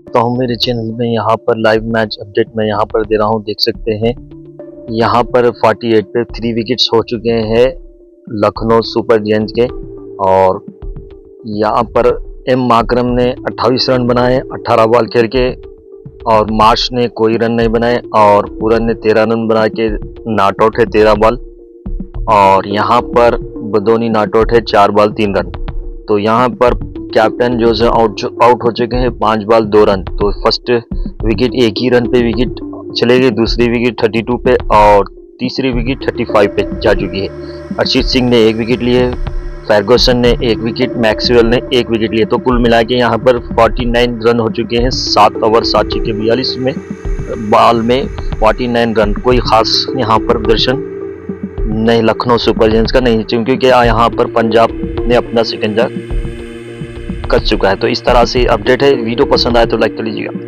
तो हूँ मेरे चैनल में। यहाँ पर लाइव मैच अपडेट मैं यहाँ पर दे रहा हूँ, देख सकते हैं। यहाँ पर 48 पे 3 विकेट्स हो चुके हैं लखनऊ सुपर जायंट्स के। और यहाँ पर एम माकरम ने 28 रन बनाए 18 बॉल खेल के, और मार्श ने कोई रन नहीं बनाए, और पूरन ने 13 रन बना के नॉट आउट है 13 बॉल। और यहाँ पर बदोनी नॉट आउट है 4 बॉल 3 रन। तो यहाँ पर कैप्टन जो है आउट हो चुके हैं 5 बॉल 2 रन। तो फर्स्ट विकेट एक ही रन पे विकेट चले गई, दूसरी विकेट 32 पे और तीसरी विकेट 35 पे जा चुकी है। अर्षित सिंह ने 1 विकेट लिए, फर्गुसन ने 1 विकेट, मैक्सवेल ने 1 विकेट लिए। तो कुल मिला के यहाँ पर 49 रन हो चुके हैं 7 ओवर 7 छक्के 42 में बॉल में 49 रन। कोई खास यहाँ पर प्रदर्शन नहीं लखनऊ सुपर जायंट्स का नहीं, क्योंकि यहाँ पर पंजाब ने अपना शिकंजा कस चुका है। तो इस तरह से अपडेट है। वीडियो पसंद आए तो लाइक कर लीजिएगा।